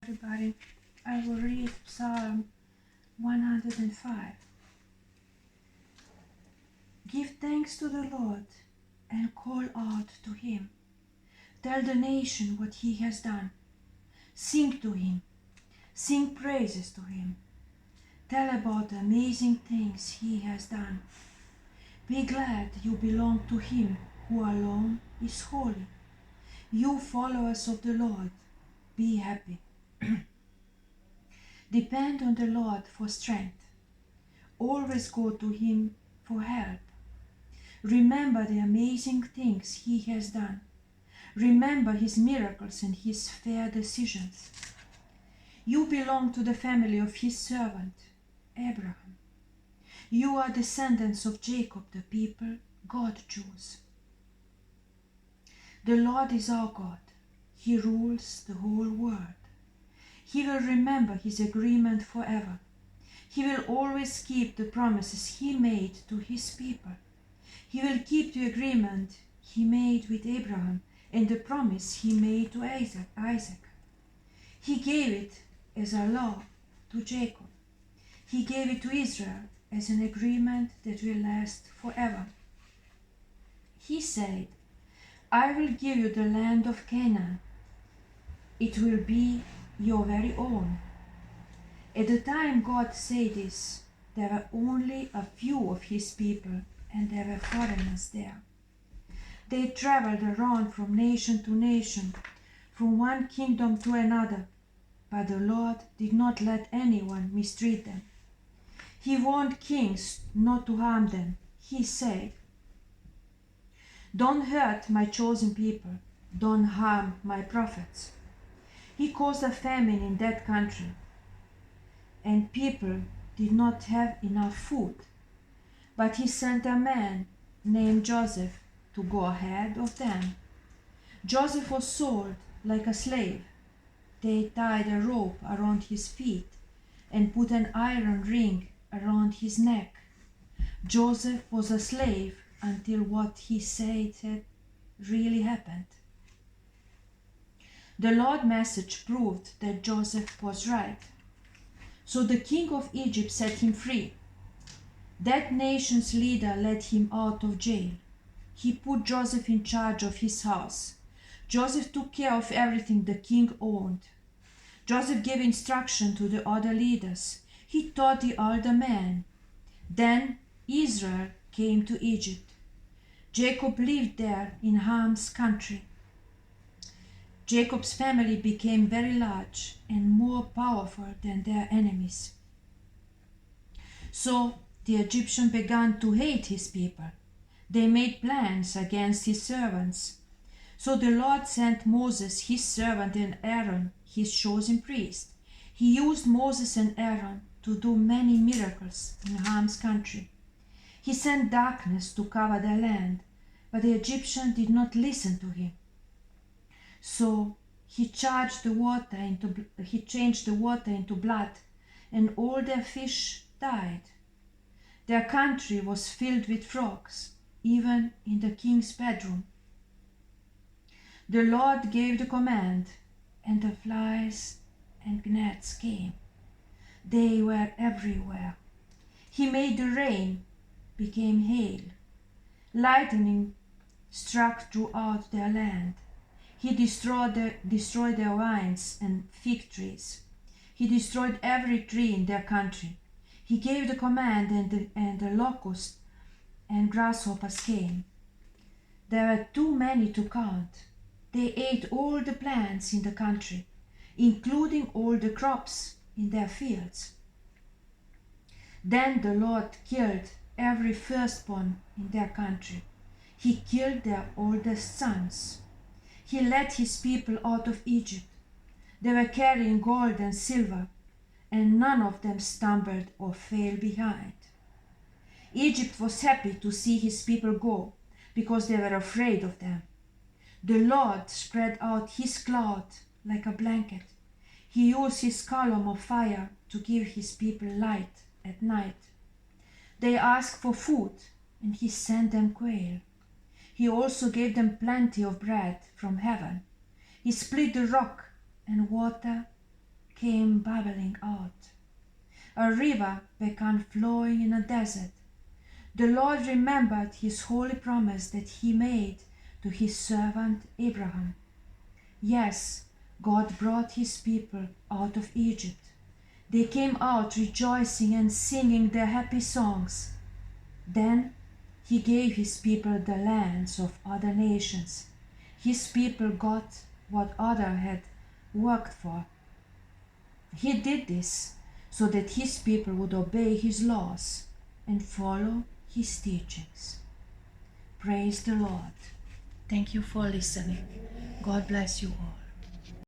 Everybody, I will read Psalm 105. Give thanks to the Lord and call out to him. Tell the nation what he has done. Sing to him. Sing praises to him. Tell about the amazing things he has done. Be glad you belong to him who alone is holy. You followers of the Lord, be happy. Depend on the Lord for strength. Always go to him for help. Remember the amazing things he has done. Remember his miracles and his fair decisions. You belong to the family of his servant, Abraham. You are descendants of Jacob, the people God chose. The Lord is our God. He rules the whole world. He will remember his agreement forever. He will always keep the promises he made to his people. He will keep the agreement he made with Abraham and the promise he made to Isaac. He gave it as a law to Jacob. He gave it to Israel as an agreement that will last forever. He said, I will give you the land of Canaan. It will be your very own. At the time God said this, there were only a few of his people, and there were foreigners there. They traveled around from nation to nation, from one kingdom to another, but the Lord did not let anyone mistreat them. He warned kings not to harm them. He said, Don't hurt my chosen people, don't harm my prophets. He caused a famine in that country, and people did not have enough food. But he sent a man named Joseph to go ahead of them. Joseph was sold like a slave. They tied a rope around his feet and put an iron ring around his neck. Joseph was a slave until what he said had really happened. The Lord's message proved that Joseph was right. So the king of Egypt set him free. That nation's leader led him out of jail. He put Joseph in charge of his house. Joseph took care of everything the king owned. Joseph gave instruction to the other leaders. He taught the older men. Then Israel came to Egypt. Jacob lived there in Ham's country. Jacob's family became very large and more powerful than their enemies. So the Egyptians began to hate his people. They made plans against his servants. So the Lord sent Moses, his servant, and Aaron, his chosen priest. He used Moses and Aaron to do many miracles in Ham's country. He sent darkness to cover their land, but the Egyptians did not listen to him. So he changed the water into blood, and all their fish died. Their country was filled with frogs, even in the king's bedroom. The Lord gave the command, and the flies and gnats came. They were everywhere. He made the rain became hail. Lightning struck throughout their land. He destroyed their vines and fig trees. He destroyed every tree in their country. He gave the command, and the locusts and grasshoppers came. There were too many to count. They ate all the plants in the country, including all the crops in their fields. Then the Lord killed every firstborn in their country. He killed their oldest sons. He led his people out of Egypt. They were carrying gold and silver, and none of them stumbled or fell behind. Egypt was happy to see his people go, because they were afraid of them. The Lord spread out his cloud like a blanket. He used his column of fire to give his people light at night. They asked for food, and he sent them quail. He also gave them plenty of bread from heaven. He split the rock, and water came bubbling out. A river began flowing in a desert. The Lord remembered his holy promise that he made to his servant Abraham. Yes, God brought his people out of Egypt. They came out rejoicing and singing their happy songs. Then he gave his people the lands of other nations. His people got what others had worked for. He did this so that his people would obey his laws and follow his teachings. Praise the Lord. Thank you for listening. God bless you all.